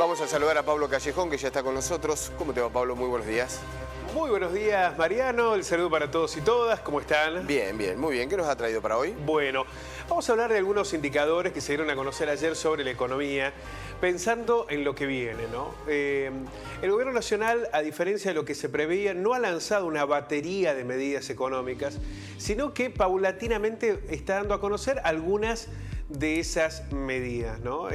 Vamos a saludar a Pablo Callejón, que ya está con nosotros. ¿Cómo te va, Pablo? Muy buenos días. Muy buenos días, Mariano. El saludo para todos y todas. ¿Cómo están? Bien, bien, muy bien. ¿Qué nos ha traído para hoy? Bueno, vamos a hablar de algunos indicadores que se dieron a conocer ayer sobre la economía, pensando en lo que viene, ¿no? El Gobierno Nacional, a diferencia de lo que se preveía, no ha lanzado una batería de medidas económicas, sino que paulatinamente está dando a conocer algunas de esas medidas, ¿no?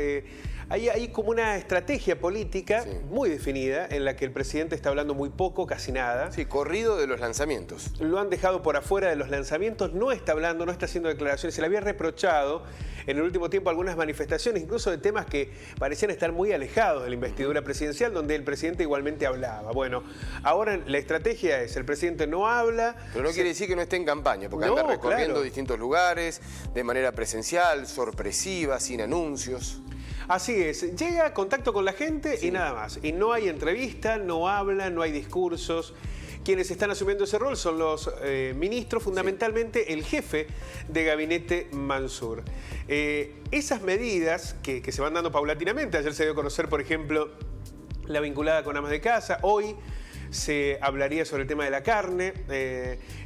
Hay como una estrategia política muy definida en la que el presidente está hablando muy poco, casi nada. Sí, corrido de los lanzamientos. Lo han dejado por afuera de los lanzamientos, no está hablando, no está haciendo declaraciones. Se le había reprochado en el último tiempo algunas manifestaciones, incluso de temas que parecían estar muy alejados de la investidura presidencial, donde el presidente igualmente hablaba. Bueno, ahora la estrategia es, el presidente no habla. Pero no quiere decir que no esté en campaña, porque anda recorriendo distintos lugares, de manera presencial, sorpresiva, sin anuncios. Así es, llega a contacto con la gente y nada más. Y no hay entrevista, no habla, no hay discursos. Quienes están asumiendo ese rol son los ministros, fundamentalmente el jefe de gabinete Mansur. Esas medidas que se van dando paulatinamente, ayer se dio a conocer, por ejemplo, la vinculada con amas de casa, hoy se hablaría sobre el tema de la carne,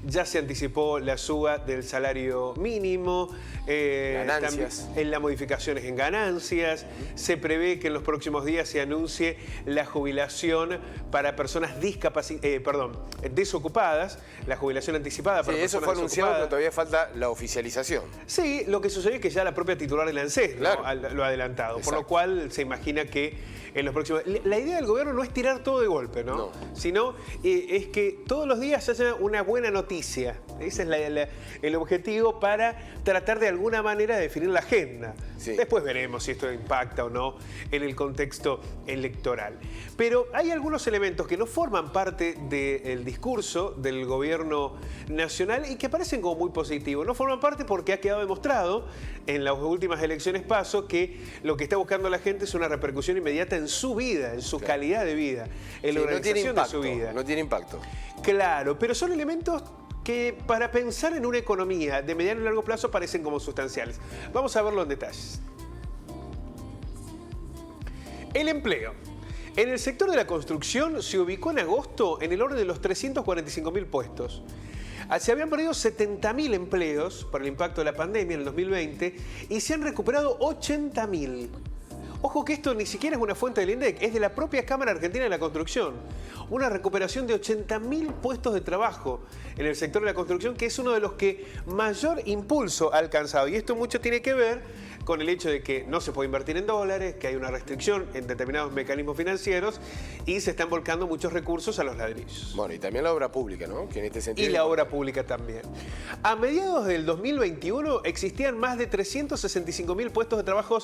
ya se anticipó la suba del salario mínimo, ganancias. En las modificaciones en ganancias, se prevé que en los próximos días se anuncie la jubilación para personas desocupadas, la jubilación anticipada para personas desocupadas. Eso fue anunciado, pero todavía falta la oficialización. Sí, lo que sucedió es que ya la propia titular del ANSES lo ha adelantado, Exacto. por lo cual se imagina que en los próximos... La idea del gobierno no es tirar todo de golpe, ¿no? Sino es que todos los días haya una buena noticia. Ese es el objetivo para tratar de alguna manera de definir la agenda. Sí. Después veremos si esto impacta o no en el contexto electoral. Pero hay algunos elementos que no forman parte del discurso del gobierno nacional y que parecen como muy positivos. No forman parte porque ha quedado demostrado en las últimas elecciones PASO que lo que está buscando la gente es una repercusión inmediata en su vida, en su calidad de vida, en la organización de su vida. No tiene impacto. Claro, pero son elementos que para pensar en una economía de mediano y largo plazo parecen como sustanciales. Vamos a verlo en detalles. El empleo. En el sector de la construcción se ubicó en agosto en el orden de los 345.000 puestos. Se habían perdido 70.000 empleos por el impacto de la pandemia en el 2020 y se han recuperado 80.000. Ojo que esto ni siquiera es una fuente del INDEC, es de la propia Cámara Argentina de la Construcción. Una recuperación de 80.000 puestos de trabajo en el sector de la construcción, que es uno de los que mayor impulso ha alcanzado. Y esto mucho tiene que ver con el hecho de que no se puede invertir en dólares, que hay una restricción en determinados mecanismos financieros y se están volcando muchos recursos a los ladrillos. Bueno, y también la obra pública, ¿no? Que en este sentido y la obra pública también. A mediados del 2021 existían más de 365.000 puestos de trabajo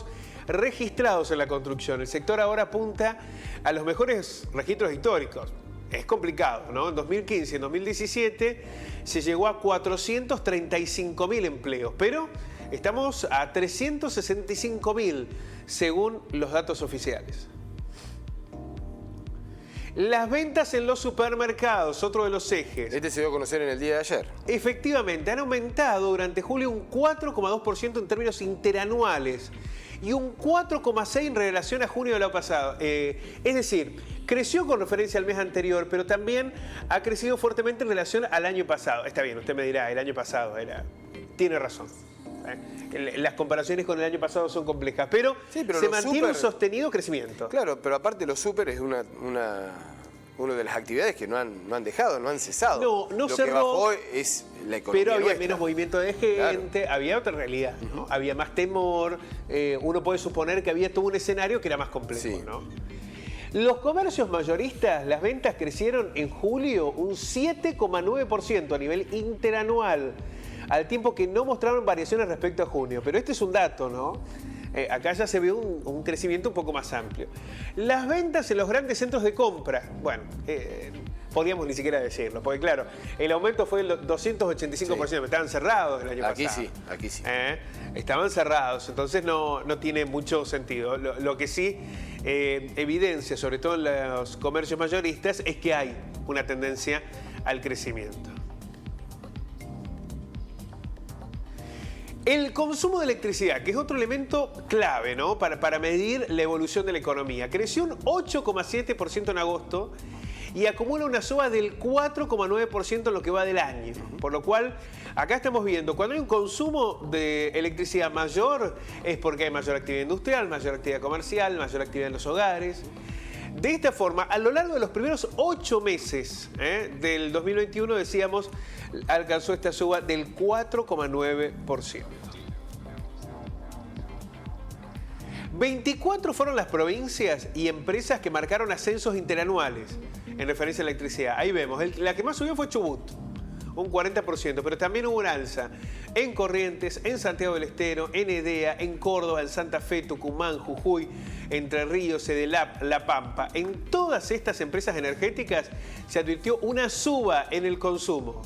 registrados en la construcción. El sector ahora apunta a los mejores registros históricos. Es complicado, ¿no? En 2015 y en 2017 se llegó a 435.000 empleos, pero estamos a 365.000 según los datos oficiales. Las ventas en los supermercados, otro de los ejes. Este se dio a conocer en el día de ayer. Efectivamente, han aumentado durante julio un 4,2% en términos interanuales y un 4,6% en relación a junio del año pasado. Es decir, creció con referencia al mes anterior, pero también ha crecido fuertemente en relación al año pasado. Está bien, usted me dirá, el año pasado tiene razón. Las comparaciones con el año pasado son complejas, pero se mantiene un sostenido crecimiento. Claro, pero aparte los súper es una de las actividades que no han dejado, no han cesado. No Lo cerró, que bajó es la economía pero había nuestra. Menos movimiento de gente, claro. Había otra realidad, ¿no? Había más temor, uno puede suponer que había todo un escenario que era más complejo, ¿no? Los comercios mayoristas, las ventas crecieron en julio un 7,9% a nivel interanual, al tiempo que no mostraron variaciones respecto a junio. Pero este es un dato, ¿no? Acá ya se ve un crecimiento un poco más amplio. Las ventas en los grandes centros de compra, bueno, podríamos ni siquiera decirlo, porque claro, el aumento fue del 285%, estaban cerrados el año pasado. Aquí sí. Estaban cerrados, entonces no tiene mucho sentido. Lo que sí evidencia, sobre todo en los comercios mayoristas, es que hay una tendencia al crecimiento. El consumo de electricidad, que es otro elemento clave, ¿no? Para medir la evolución de la economía. Creció un 8,7% en agosto y acumula una suba del 4,9% en lo que va del año. Por lo cual, acá estamos viendo, cuando hay un consumo de electricidad mayor, es porque hay mayor actividad industrial, mayor actividad comercial, mayor actividad en los hogares. De esta forma, a lo largo de los primeros 8 meses del 2021, decíamos, alcanzó esta suba del 4,9%. 24 fueron las provincias y empresas que marcaron ascensos interanuales en referencia a la electricidad. Ahí vemos, la que más subió fue Chubut, un 40%, pero también hubo un alza en Corrientes, en Santiago del Estero, en Edea, en Córdoba, en Santa Fe, Tucumán, Jujuy, Entre Ríos, Edelap, La Pampa. En todas estas empresas energéticas se advirtió una suba en el consumo.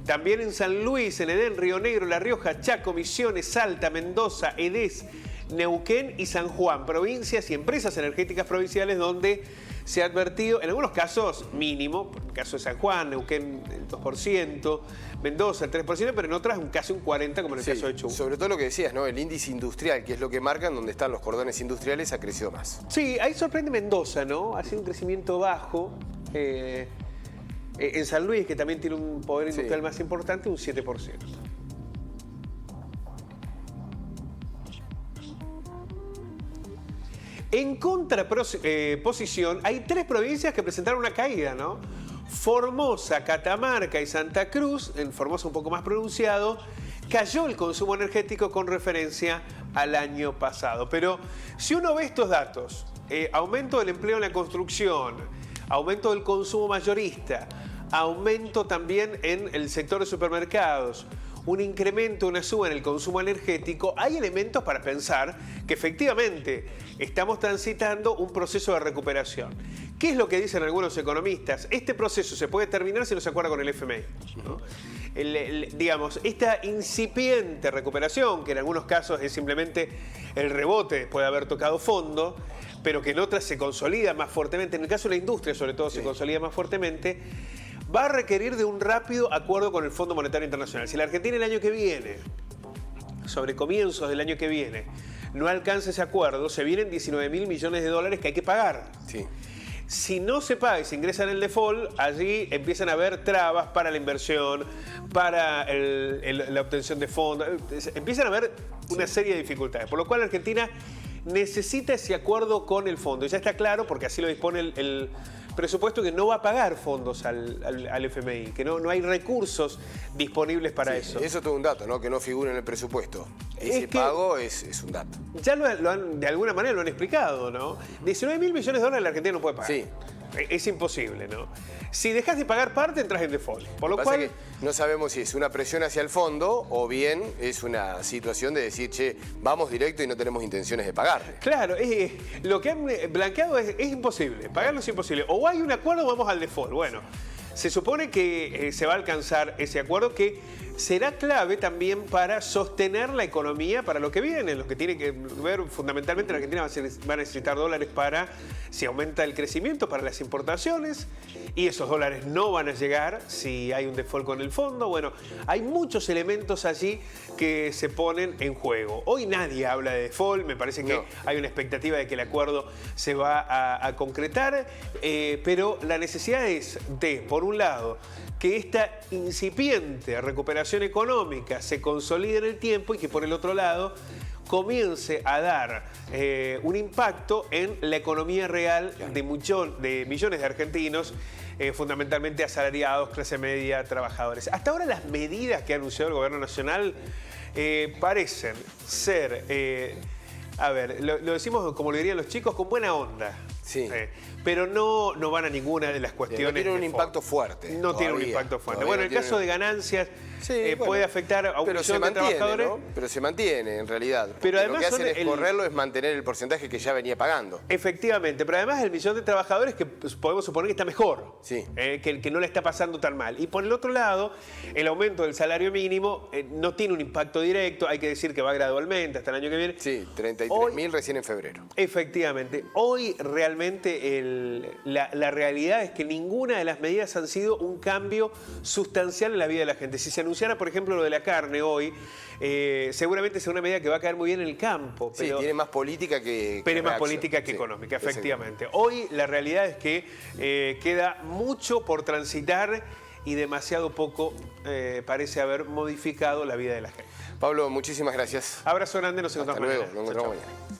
También en San Luis, en Edén, Río Negro, La Rioja, Chaco, Misiones, Salta, Mendoza, Edés, Neuquén y San Juan, provincias y empresas energéticas provinciales donde se ha advertido, en algunos casos mínimo, en el caso de San Juan, Neuquén el 2%, Mendoza el 3%, pero en otras casi un 40% como en el caso de Chubut. Sobre todo lo que decías, ¿no? El índice industrial, que es lo que marcan donde están los cordones industriales, ha crecido más. Sí, ahí sorprende Mendoza, ¿no? Ha sido un crecimiento bajo. En San Luis, que también tiene un poder industrial más importante, un 7%. En contraposición, hay 3 provincias que presentaron una caída, ¿no? Formosa, Catamarca y Santa Cruz, en Formosa un poco más pronunciado, cayó el consumo energético con referencia al año pasado. Pero si uno ve estos datos, aumento del empleo en la construcción, aumento del consumo mayorista, aumento también en el sector de supermercados, un incremento, una suba en el consumo energético, hay elementos para pensar que efectivamente estamos transitando un proceso de recuperación. ¿Qué es lo que dicen algunos economistas? Este proceso se puede terminar si no se acuerda con el FMI, ¿no? Digamos, esta incipiente recuperación, que en algunos casos es simplemente el rebote después de haber tocado fondo, pero que en otras se consolida más fuertemente, en el caso de la industria sobre todo se consolida más fuertemente, va a requerir de un rápido acuerdo con el Fondo Monetario Internacional. Si la Argentina el año que viene, sobre comienzos del año que viene, no alcanza ese acuerdo, se vienen 19.000 millones de dólares que hay que pagar. Sí. Si no se paga y se ingresa en el default, allí empiezan a haber trabas para la inversión, para la obtención de fondos, empiezan a haber una serie de dificultades. Por lo cual Argentina necesita ese acuerdo con el fondo. Y ya está claro, porque así lo dispone el presupuesto, que no va a pagar fondos al FMI, que no hay recursos disponibles para eso. Eso es todo un dato, ¿no? Que no figura en el presupuesto. Ese pago es un dato. Ya de alguna manera lo han explicado, ¿no? 19.000 millones de dólares la Argentina no puede pagar. Sí. Es imposible, ¿no? Si dejas de pagar parte, entras en default. Por lo cual, que no sabemos si es una presión hacia el fondo o bien es una situación de decir, che, vamos directo y no tenemos intenciones de pagar. Claro, lo que han blanqueado es imposible. Pagarlo es imposible. O hay un acuerdo o vamos al default. Bueno, se supone que se va a alcanzar ese acuerdo que será clave también para sostener la economía para lo que viene. Lo que tiene que ver fundamentalmente, la Argentina va a necesitar dólares para, si aumenta el crecimiento, para las importaciones, y esos dólares no van a llegar si hay un default con el fondo. Bueno, hay muchos elementos allí que se ponen en juego. Hoy nadie habla de default, me parece que hay una expectativa de que el acuerdo se va a concretar, pero la necesidad es de, por un lado, que esta incipiente recuperación económica se consolide en el tiempo y que por el otro lado comience a dar un impacto en la economía real de millones de argentinos, fundamentalmente asalariados, clase media, trabajadores. Hasta ahora las medidas que ha anunciado el Gobierno Nacional parecen ser, lo decimos como lo dirían los chicos, con buena onda. Sí. Pero no van a ninguna de las cuestiones. No tiene un impacto fuerte. No tiene un impacto fuerte. Bueno, en el caso de ganancias puede afectar a un millón de trabajadores. ¿no? Pero se mantiene en realidad. Pero además lo que hacen es correrlo, es mantener el porcentaje que ya venía pagando. Efectivamente, pero además el millón de trabajadores que podemos suponer que está mejor, sí. Que no le está pasando tan mal. Y por el otro lado, el aumento del salario mínimo no tiene un impacto directo, hay que decir que va gradualmente hasta el año que viene. Sí, 33.000 recién en febrero. Efectivamente. Hoy realmente la realidad es que ninguna de las medidas han sido un cambio sustancial en la vida de la gente. Si se anunciara, por ejemplo, lo de la carne hoy, seguramente sea una medida que va a caer muy bien en el campo. Sí, tiene más política que Pero es más reacción. política que económica, efectivamente. Hoy la realidad es que queda mucho por transitar y demasiado poco parece haber modificado la vida de la gente. Pablo, muchísimas gracias. Abrazo grande, nos encontramos Hasta luego, mañana. nos Chau, encontramos chau. mañana.